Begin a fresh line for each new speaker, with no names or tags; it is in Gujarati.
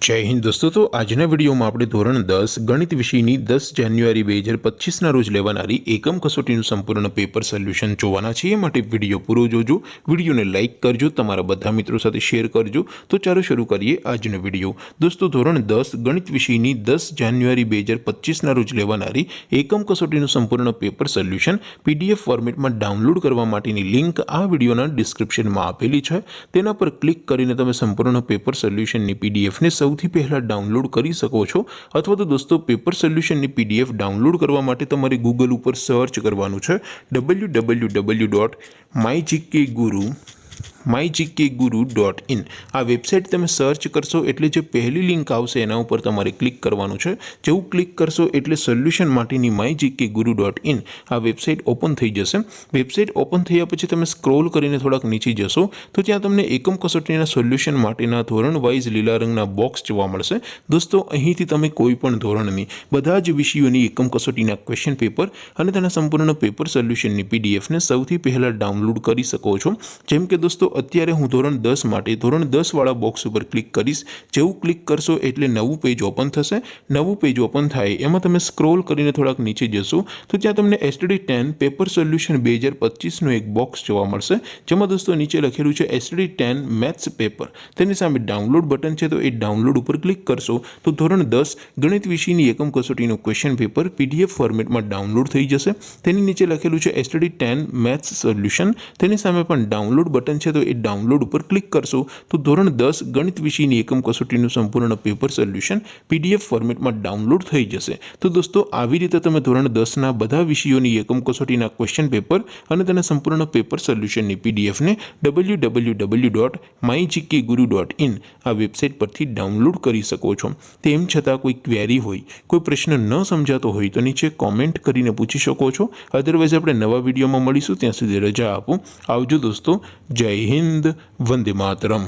जय हिंद दोस्तों। तो आजना वीडियो में આપણે ધોરણ 10 ગણિત વિષયની 10 જાન્યુઆરી 2025 ના રોજ લેવાનારી એકમ કસોટીનું સંપૂર્ણ પેપર સોલ્યુશન જોવાના છે। એ માટે વિડિયો પૂરો જોજો, વિડિયોને લાઈક કરજો, તમારા બધા મિત્રો સાથે શેર કરજો। તો ચાલો શરૂ કરીએ આજનો વિડિયો। દોસ્તો ધોરણ 10 ગણિત વિષયની 10 જાન્યુઆરી 2025 ના રોજ લેવાનારી એકમ કસોટીનું સંપૂર્ણ પેપર સોલ્યુશન પીડીએફ ફોર્મેટમાં ડાઉનલોડ કરવા માટેની લિંક આ વિડિયોના ડિસ્ક્રિપ્શનમાં આપેલી છે। તેના પર ક્લિક કરીને તમે સંપૂર્ણ પેપર સોલ્યુશનની પીડીએફ ને સૌથી પહેલા ડાઉનલોડ કરી શકો છો। અથવા તો દોસ્તો પેપર સોલ્યુશનની પીડીએફ ડાઉનલોડ કરવા માટે તમારે ગૂગલ ઉપર સર્ચ કરવાનું છે www.mygkguru.in। આ વેબસાઇટ તમે સર્ચ કરશો એટલે જે પહેલી લિંક આવશે એના ઉપર તમારે ક્લિક કરવાનું છે। જેવું ક્લિક કરશો એટલે સોલ્યુશન માટેની mygkguru.in આ વેબસાઇટ ઓપન થઈ જશે। વેબસાઇટ ઓપન થયા પછી તમે સ્ક્રોલ કરીને થોડાક નીચે જશો તો ત્યાં તમને એકમ કસોટીના સોલ્યુશન માટેના ધોરણ વાઇઝ લીલા રંગના બોક્સ જોવા મળશે। દોસ્તો અહીંથી તમે કોઈ પણ ધોરણની બધા જ વિષયોની એકમ કસોટીના ક્વેશ્ચન પેપર અને તેના સંપૂર્ણ પેપર સોલ્યુશનની પીડીએફને સૌથી પહેલા ડાઉનલોડ કરી શકો છો। જેમ કે દોસ્તો અત્યારે હું ધોરણ 10 માટે ધોરણ 10 વાળા બોક્સ ઉપર ક્લિક કરીશ। જેવું ક્લિક કરશો એટલે નવું પેજ ઓપન થશે। નવું પેજ ઓપન થાય એમાં તમે સ્ક્રોલ કરીને થોડાક નીચે જશો તો ત્યાં તમને STD 10 પેપર સોલ્યુશન 2025 નું એક બોક્સ જોવા મળશે। જેમાં દોસ્તો નીચે લખેલું છે STD 10 મેથ્સ પેપર। તેની સામે ડાઉનલોડ બટન છે, તો એ ડાઉનલોડ ઉપર ક્લિક કરશો તો ધોરણ 10 ગણિત વિષયની એકમ કસોટીનું ક્વેશ્ચન પેપર પીડીએફ ફોર્મેટમાં ડાઉનલોડ થઈ જશે। તેની નીચે લખેલું છે STD 10 મેથ્સ સોલ્યુશન। તેની સામે પણ ડાઉનલોડ બટન છે, તો એ ડાઉનલોડ ઉપર ક્લિક કરશો તો ધોરણ 10 ગણિત વિષયની એકમ કસોટીનું સંપૂર્ણ પેપર સોલ્યુશન પીડીએફ ફોર્મેટમાં ડાઉનલોડ થઈ જશે। તો દોસ્તો આવી રીતે તમે ધોરણ 10 ના બધા વિષયોની એકમ કસોટીના ક્વેશ્ચન પેપર અને તેના સંપૂર્ણ પેપર સોલ્યુશનની પીડીએફને www.mygkguru.in આ વેબસાઇટ પરથી ડાઉનલોડ કરી શકો છો। તેમ છતાં કોઈ ક્વેરી હોય, કોઈ પ્રશ્ન ન સમજાતો હોય તો નીચે કોમેન્ટ કરીને પૂછી શકો છો। અધરવાઇઝ આપણે નવા વિડીયોમાં મળીશું, ત્યાં સુધી રજા આપો। આવજો દોસ્તો। જય હિન્દ, વંદે માતરમ।